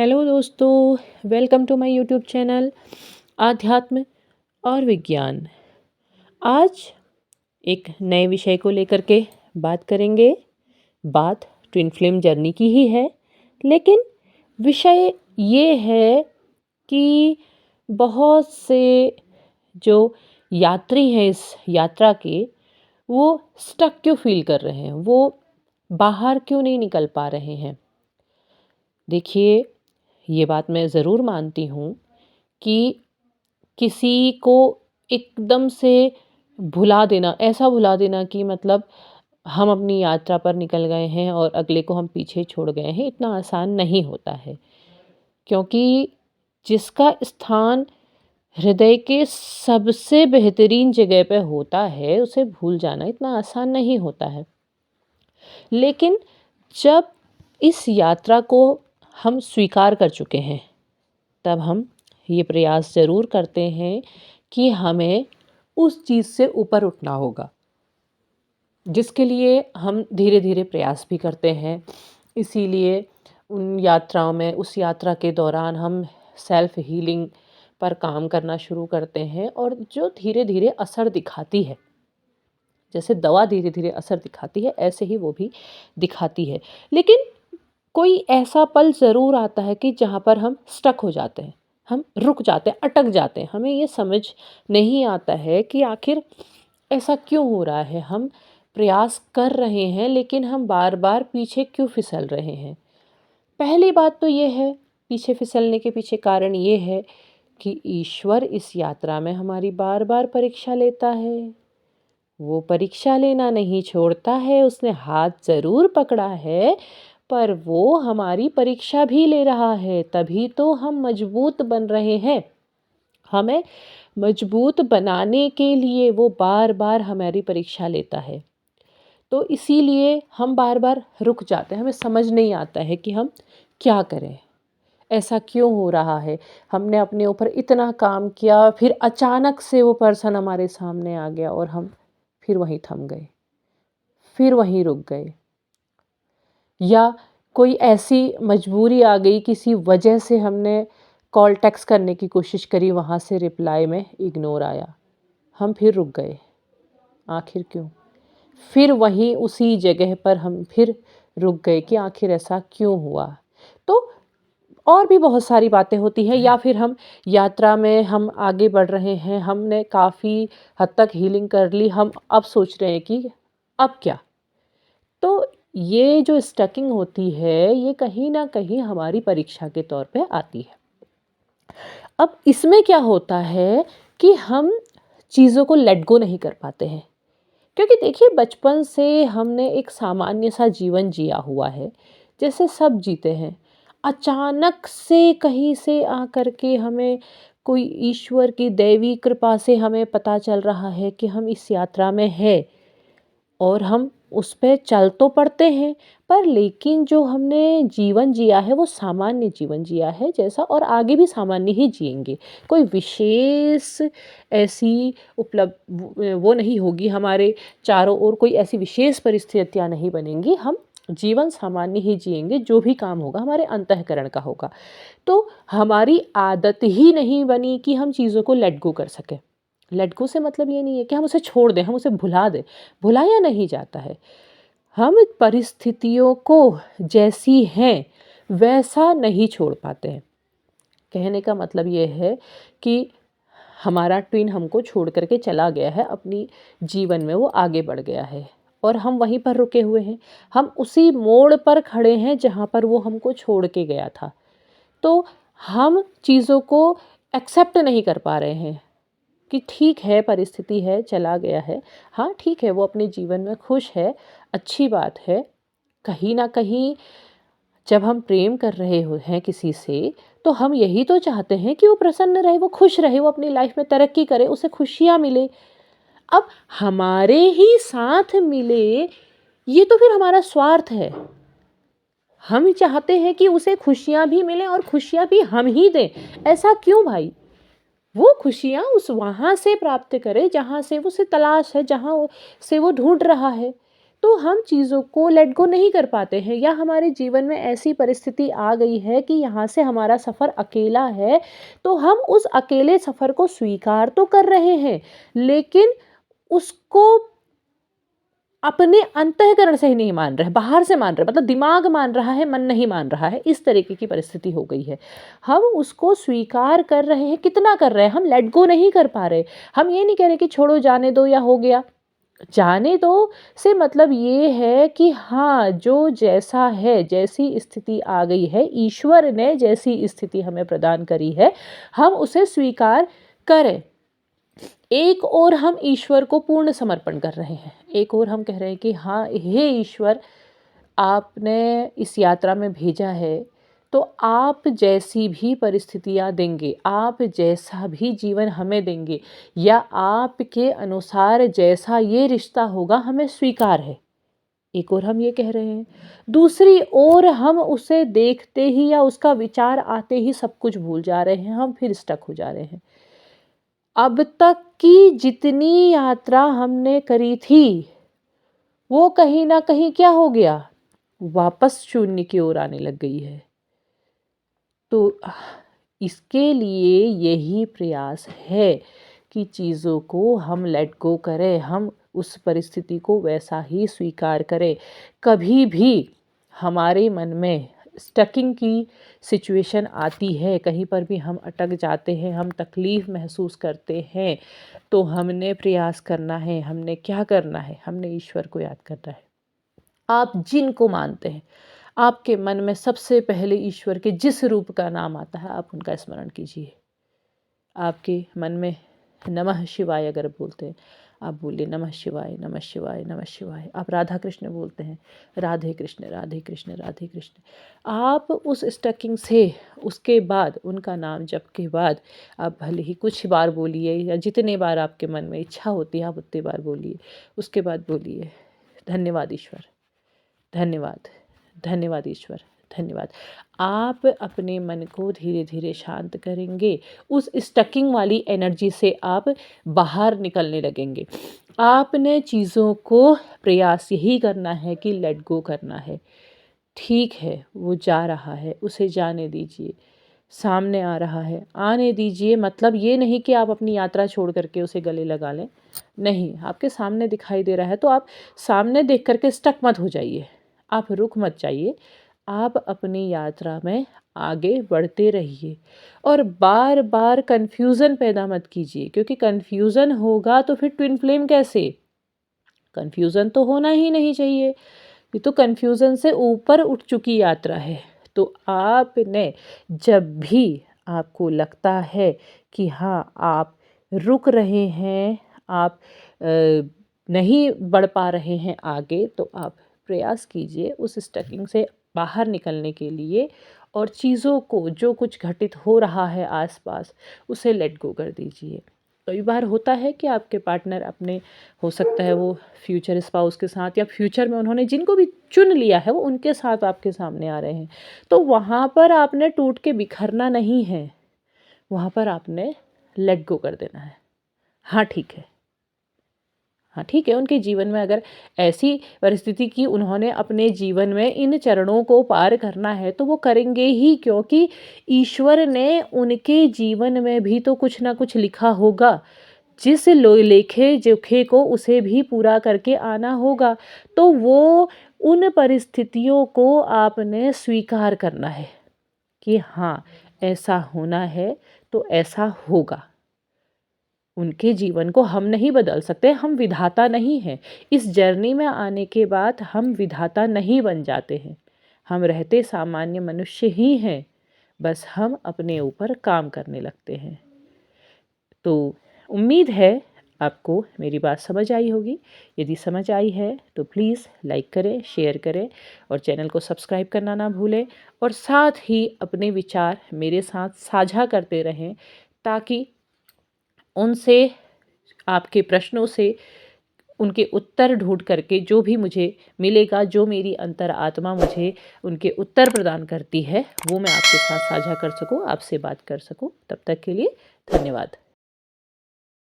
Hello दोस्तों, welcome to my YouTube channel आध्यात्म और विज्ञान। आज एक नए विषय को लेकर के बात करेंगे। बात ट्विन फ्लेम जर्नी की ही है, लेकिन विषय ये है कि बहुत से जो यात्री हैं इस यात्रा के, वो स्टक क्यों फील कर रहे हैं, वो बाहर क्यों नहीं निकल पा रहे हैं। देखिए, ये बात मैं ज़रूर मानती हूँ कि किसी को एकदम से भुला देना, ऐसा भुला देना कि मतलब हम अपनी यात्रा पर निकल गए हैं और अगले को हम पीछे छोड़ गए हैं, इतना आसान नहीं होता है। क्योंकि जिसका स्थान हृदय के सबसे बेहतरीन जगह पे होता है, उसे भूल जाना इतना आसान नहीं होता है। लेकिन जब इस यात्रा को हम स्वीकार कर चुके हैं, तब हम ये प्रयास ज़रूर करते हैं कि हमें उस चीज़ से ऊपर उठना होगा, जिसके लिए हम धीरे धीरे प्रयास भी करते हैं। इसीलिए उन यात्राओं में, उस यात्रा के दौरान हम सेल्फ हीलिंग पर काम करना शुरू करते हैं, और जो धीरे धीरे असर दिखाती है, जैसे दवा धीरे धीरे असर दिखाती है, ऐसे ही वो भी दिखाती है। लेकिन कोई ऐसा पल ज़रूर आता है कि जहाँ पर हम स्टक हो जाते हैं, हम रुक जाते हैं, अटक जाते हैं। हमें ये समझ नहीं आता है कि आखिर ऐसा क्यों हो रहा है। हम प्रयास कर रहे हैं, लेकिन हम बार बार पीछे क्यों फिसल रहे हैं। पहली बात तो ये है, पीछे फिसलने के पीछे कारण ये है कि ईश्वर इस यात्रा में हमारी बार बार परीक्षा लेता है। वो परीक्षा लेना नहीं छोड़ता है। उसने हाथ ज़रूर पकड़ा है, पर वो हमारी परीक्षा भी ले रहा है, तभी तो हम मजबूत बन रहे हैं। हमें मजबूत बनाने के लिए वो बार बार हमारी परीक्षा लेता है। तो इसीलिए हम बार बार रुक जाते हैं। हमें समझ नहीं आता है कि हम क्या करें, ऐसा क्यों हो रहा है। हमने अपने ऊपर इतना काम किया, फिर अचानक से वो पर्सन हमारे सामने आ गया और हम फिर वहीं थम गए, फिर वहीं रुक गए। या कोई ऐसी मजबूरी आ गई, किसी वजह से हमने कॉल टेक्स्ट करने की कोशिश करी, वहाँ से रिप्लाई में इग्नोर आया, हम फिर रुक गए। आखिर क्यों? फिर वहीं उसी जगह पर हम फिर रुक गए कि आखिर ऐसा क्यों हुआ। तो और भी बहुत सारी बातें होती हैं। या फिर हम यात्रा में हम आगे बढ़ रहे हैं, हमने काफ़ी हद तक हीलिंग कर ली, हम अब सोच रहे हैं कि अब क्या। तो ये जो स्टकिंग होती है, ये कहीं ना कहीं हमारी परीक्षा के तौर पे आती है। अब इसमें क्या होता है कि हम चीज़ों को लेट गो नहीं कर पाते हैं। क्योंकि देखिए, बचपन से हमने एक सामान्य सा जीवन जिया हुआ है, जैसे सब जीते हैं। अचानक से कहीं से आकर के हमें कोई ईश्वर की दैवी कृपा से हमें पता चल रहा है कि हम इस यात्रा में हैं, और हम उस पे चल तो पड़ते हैं, पर लेकिन जो हमने जीवन जिया है वो सामान्य जीवन जिया है जैसा, और आगे भी सामान्य ही जिएंगे। कोई विशेष ऐसी उपलब्ध वो नहीं होगी, हमारे चारों ओर कोई ऐसी विशेष परिस्थितियाँ नहीं बनेंगी। हम जीवन सामान्य ही जिएंगे, जो भी काम होगा हमारे अंतःकरण का होगा। तो हमारी आदत ही नहीं बनी कि हम चीज़ों को लेट गो कर सकें। लेट गो से मतलब ये नहीं है कि हम उसे छोड़ दें, हम उसे भुला दें। भुलाया नहीं जाता है। हम परिस्थितियों को जैसी हैं वैसा नहीं छोड़ पाते हैं। कहने का मतलब ये है कि हमारा ट्विन हमको छोड़ करके चला गया है, अपनी जीवन में वो आगे बढ़ गया है, और हम वहीं पर रुके हुए हैं। हम उसी मोड़ पर खड़े हैं जहाँ पर वो हमको छोड़ के गया था। तो हम चीज़ों को एक्सेप्ट नहीं कर पा रहे हैं कि ठीक है, परिस्थिति है, चला गया है। हाँ ठीक है, वो अपने जीवन में खुश है, अच्छी बात है। कहीं ना कहीं जब हम प्रेम कर रहे हैं किसी से, तो हम यही तो चाहते हैं कि वो प्रसन्न रहे, वो खुश रहे, वो अपनी लाइफ में तरक्की करे, उसे खुशियाँ मिले। अब हमारे ही साथ मिले, ये तो फिर हमारा स्वार्थ है। हम चाहते हैं कि उसे खुशियाँ भी मिलें और खुशियाँ भी हम ही दें। ऐसा क्यों भाई? वो खुशियाँ उस वहाँ से प्राप्त करे जहाँ से उसे तलाश है, जहाँ से वो ढूंढ रहा है। तो हम चीज़ों को लेट गो नहीं कर पाते हैं, या हमारे जीवन में ऐसी परिस्थिति आ गई है कि यहाँ से हमारा सफ़र अकेला है, तो हम उस अकेले सफ़र को स्वीकार तो कर रहे हैं, लेकिन उसको अपने अंतःकरण से ही नहीं मान रहे, बाहर से मान रहे, मतलब दिमाग मान रहा है, मन नहीं मान रहा है। इस तरीके की परिस्थिति हो गई है। हम उसको स्वीकार कर रहे हैं, कितना कर रहे हैं, हम लेट गो नहीं कर पा रहे। हम ये नहीं कह रहे कि छोड़ो, जाने दो या हो गया। जाने दो से मतलब ये है कि हाँ, जो जैसा है, जैसी स्थिति आ गई है, ईश्वर ने जैसी स्थिति हमें प्रदान करी है, हम उसे स्वीकार करें। एक और हम ईश्वर को पूर्ण समर्पण कर रहे हैं, एक और हम कह रहे हैं कि हाँ, हे ईश्वर, आपने इस यात्रा में भेजा है, तो आप जैसी भी परिस्थितियाँ देंगे, आप जैसा भी जीवन हमें देंगे, या आपके अनुसार जैसा ये रिश्ता होगा, हमें स्वीकार है। एक और हम ये कह रहे हैं। दूसरी ओर हम उसे देखते ही या उसका विचार आते ही सब कुछ भूल जा रहे हैं, हम फिर स्टक हो जा रहे हैं। अब तक की जितनी यात्रा हमने करी थी, वो कहीं ना कहीं क्या हो गया, वापस शून्य की ओर आने लग गई है। तो इसके लिए यही प्रयास है कि चीज़ों को हम लेट गो करें, हम उस परिस्थिति को वैसा ही स्वीकार करें। कभी भी हमारे मन में स्टकिंग की सिचुएशन आती है, कहीं पर भी हम अटक जाते हैं, हम तकलीफ़ महसूस करते हैं, तो हमने प्रयास करना है, हमने क्या करना है, हमने ईश्वर को याद करना है। आप जिनको मानते हैं, आपके मन में सबसे पहले ईश्वर के जिस रूप का नाम आता है, आप उनका स्मरण कीजिए। आपके मन में नमः शिवाय अगर बोलते हैं, आप बोलिए नमः शिवाय, नमः शिवाय, नमः शिवाय। आप राधा कृष्ण बोलते हैं, राधे कृष्ण, राधे कृष्ण, राधे कृष्ण। आप उस स्टकिंग से उसके बाद, उनका नाम जप के बाद, आप भले ही कुछ बार बोलिए या जितने बार आपके मन में इच्छा होती है आप उतने बार बोलिए। उसके बाद बोलिए धन्यवाद ईश्वर, धन्यवाद, धन्यवाद ईश्वर, धन्यवाद। आप अपने मन को धीरे धीरे शांत करेंगे, उस स्टकिंग वाली एनर्जी से आप बाहर निकलने लगेंगे। आपने चीज़ों को प्रयास यही करना है कि लेट गो करना है। ठीक है, वो जा रहा है, उसे जाने दीजिए। सामने आ रहा है, आने दीजिए। मतलब ये नहीं कि आप अपनी यात्रा छोड़ करके उसे गले लगा लें। नहीं, आपके सामने दिखाई दे रहा है तो आप सामने देख करके स्टक मत हो जाइए, आप रुक मत जाइए। आप अपनी यात्रा में आगे बढ़ते रहिए और बार बार कन्फ्यूज़न पैदा मत कीजिए, क्योंकि कन्फ्यूज़न होगा तो फिर ट्विन फ्लेम कैसे? कन्फ्यूज़न तो होना ही नहीं चाहिए। ये तो कन्फ्यूज़न से ऊपर उठ चुकी यात्रा है। तो आपने जब भी आपको लगता है कि हाँ, आप रुक रहे हैं, आप नहीं बढ़ पा रहे हैं आगे, तो आप प्रयास कीजिए उस स्टकिंग से बाहर निकलने के लिए, और चीज़ों को, जो कुछ घटित हो रहा है आसपास, उसे लेट गो कर दीजिए। कई बार होता है कि आपके पार्टनर अपने, हो सकता है वो फ्यूचर स्पाउस के साथ, या फ्यूचर में उन्होंने जिनको भी चुन लिया है वो उनके साथ आपके सामने आ रहे हैं, तो वहाँ पर आपने टूट के बिखरना नहीं है, वहाँ पर आपने लेट गो कर देना है। हाँ ठीक है, हाँ ठीक है, उनके जीवन में अगर ऐसी परिस्थिति की उन्होंने अपने जीवन में इन चरणों को पार करना है तो वो करेंगे ही, क्योंकि ईश्वर ने उनके जीवन में भी तो कुछ ना कुछ लिखा होगा। जिस लेखे जोखे को उसे भी पूरा करके आना होगा, तो वो उन परिस्थितियों को आपने स्वीकार करना है कि हाँ, ऐसा होना है तो ऐसा होगा। उनके जीवन को हम नहीं बदल सकते, हम विधाता नहीं हैं। इस जर्नी में आने के बाद हम विधाता नहीं बन जाते हैं, हम रहते सामान्य मनुष्य ही हैं, बस हम अपने ऊपर काम करने लगते हैं। तो उम्मीद है आपको मेरी बात समझ आई होगी। यदि समझ आई है तो प्लीज़ लाइक करें, शेयर करें और चैनल को सब्सक्राइब करना ना भूलें, और साथ ही अपने विचार मेरे साथ साझा करते रहें, ताकि उनसे, आपके प्रश्नों से उनके उत्तर ढूंढ करके जो भी मुझे मिलेगा, जो मेरी अंतरात्मा मुझे उनके उत्तर प्रदान करती है, वो मैं आपके साथ साझा कर सकूं, आपसे बात कर सकूं। तब तक के लिए धन्यवाद।